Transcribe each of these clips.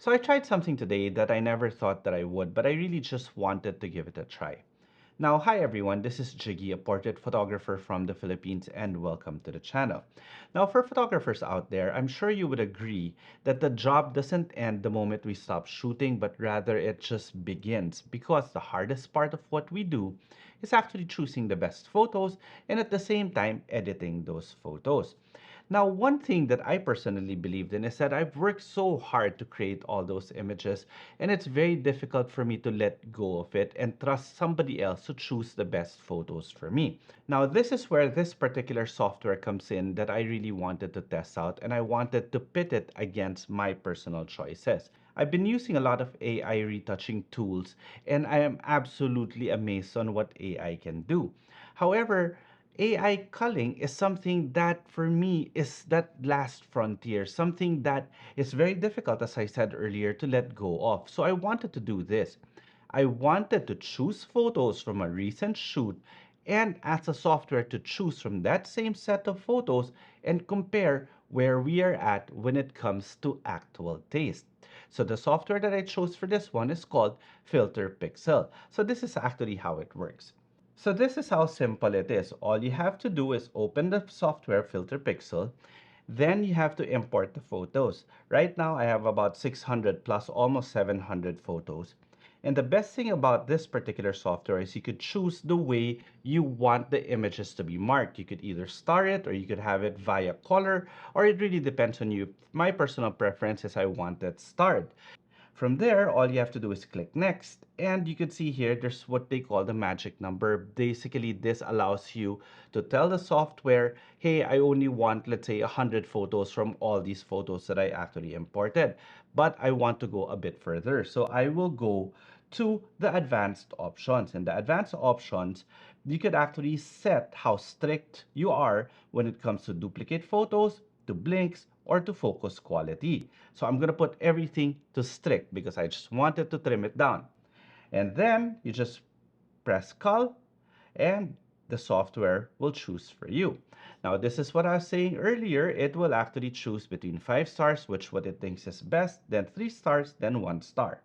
So I tried something today that I never thought that I would, but I really just wanted to give it a try. Now, hi everyone, this is Jiggy, a portrait photographer from the Philippines, and welcome to the channel. Now, for photographers out there, I'm sure you would agree that the job doesn't end the moment we stop shooting, but rather it just begins, because the hardest part of what we do is actually choosing the best photos and at the same time editing those photos. Now, one thing that I personally believed in is that I've worked so hard to create all those images, and it's very difficult for me to let go of it and trust somebody else to choose the best photos for me. Now, this is where this particular software comes in that I really wanted to test out, and I wanted to pit it against my personal choices. I've been using a lot of AI retouching tools, and I am absolutely amazed on what AI can do. However, AI culling is something that for me is that last frontier, something that is very difficult, as I said earlier, to let go of. So I wanted to do this. I wanted to choose photos from a recent shoot and ask a software to choose from that same set of photos and compare where we are at when it comes to actual taste. So the software that I chose for this one is called FilterPixel. So this is actually how it works. So this is how simple it is. All you have to do is open the software FilterPixel, then you have to import the photos. Right now I have about 600 plus almost 700 photos. And the best thing about this particular software is you could choose the way you want the images to be marked. You could either star it or you could have it via color, or it really depends on you. My personal preference is I want it starred. From there, all you have to do is click next. And you can see here, there's what they call the magic number. Basically, this allows you to tell the software, hey, I only want, let's say, 100 photos from all these photos that I actually imported. But I want to go a bit further. So I will go to the advanced options. In the advanced options, you could actually set how strict you are when it comes to duplicate photos, to blinks, or to focus quality. So I'm going to put everything to strict because I just wanted to trim it down. And then you just press cull and the software will choose for you. Now, this is what I was saying earlier. It will actually choose between 5 stars, which what it thinks is best, then 3 stars, then 1 star.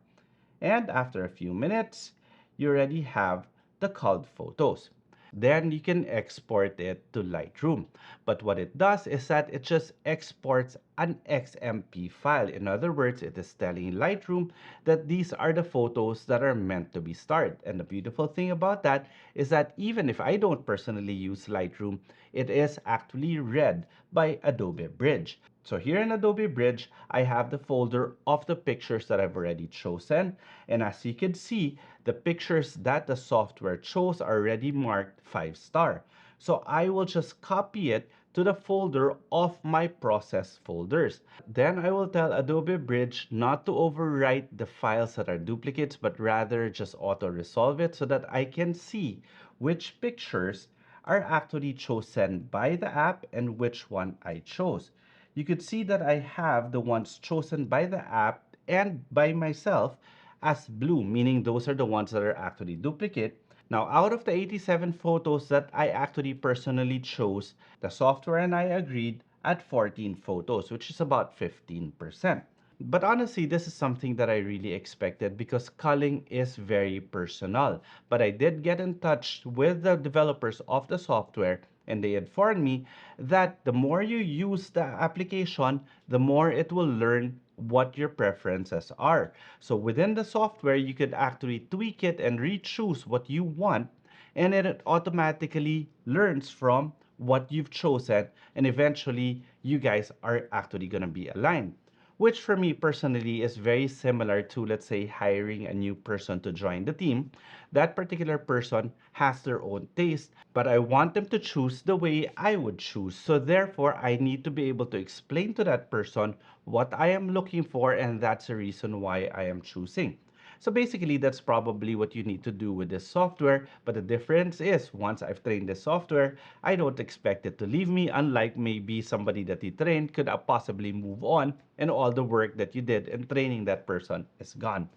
And after a few minutes, you already have the culled photos. Then you can export it to Lightroom. But what it does is that it just exports an XMP file. In other words, it is telling Lightroom that these are the photos that are meant to be starred. And the beautiful thing about that is that even if I don't personally use Lightroom, it is actually read by Adobe Bridge. So here in Adobe Bridge, I have the folder of the pictures that I've already chosen. And as you can see, the pictures that the software chose are already marked 5 star. So I will just copy it to the folder of my process folders. Then I will tell Adobe Bridge not to overwrite the files that are duplicates, but rather just auto-resolve it so that I can see which pictures are actually chosen by the app and which one I chose. You could see that I have the ones chosen by the app and by myself as blue, meaning those are the ones that are actually duplicate. Now, out of the 87 photos that I actually personally chose, the software and I agreed at 14 photos, which is about 15%. But honestly, this is something that I really expected because culling is very personal. But I did get in touch with the developers of the software, and they informed me that the more you use the application, the more it will learn what your preferences are. So within the software, you could actually tweak it and re-choose what you want, and it automatically learns from what you've chosen, and eventually you guys are actually going to be aligned, which for me personally is very similar to, let's say, hiring a new person to join the team. That particular person has their own taste, but I want them to choose the way I would choose. So therefore, I need to be able to explain to that person what I am looking for, and that's the reason why I am choosing. So basically, that's probably what you need to do with this software. But the difference is, once I've trained this software, I don't expect it to leave me, unlike maybe somebody that you trained could possibly move on and all the work that you did in training that person is gone.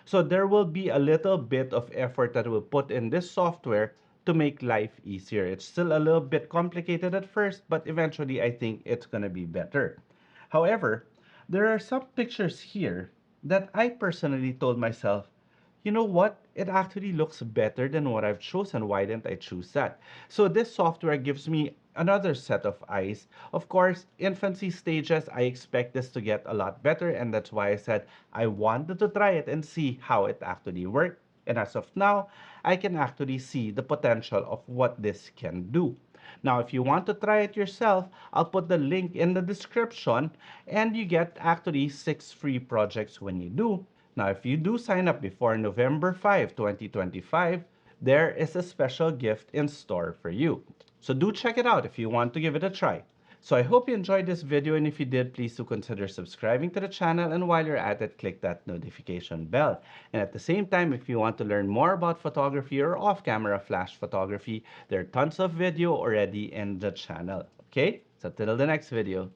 So there will be a little bit of effort that we'll put in this software to make life easier. It's still a little bit complicated at first, but eventually I think it's going to be better. However, there are some pictures here that I personally told myself, you know what? It actually looks better than what I've chosen. Why didn't I choose that? So this software gives me another set of eyes. Of course, infancy stages, I expect this to get a lot better, and that's why I said I wanted to try it and see how it actually worked. And as of now, I can actually see the potential of what this can do. Now, if you want to try it yourself, I'll put the link in the description, and you get actually 6 free projects when you do. Now, if you do sign up before November 5, 2025, there is a special gift in store for you. So do check it out if you want to give it a try. So I hope you enjoyed this video, and if you did, please do consider subscribing to the channel, and while you're at it, click that notification bell. And at the same time, if you want to learn more about photography or off-camera flash photography, there are tons of video already in the channel. Okay? So till the next video.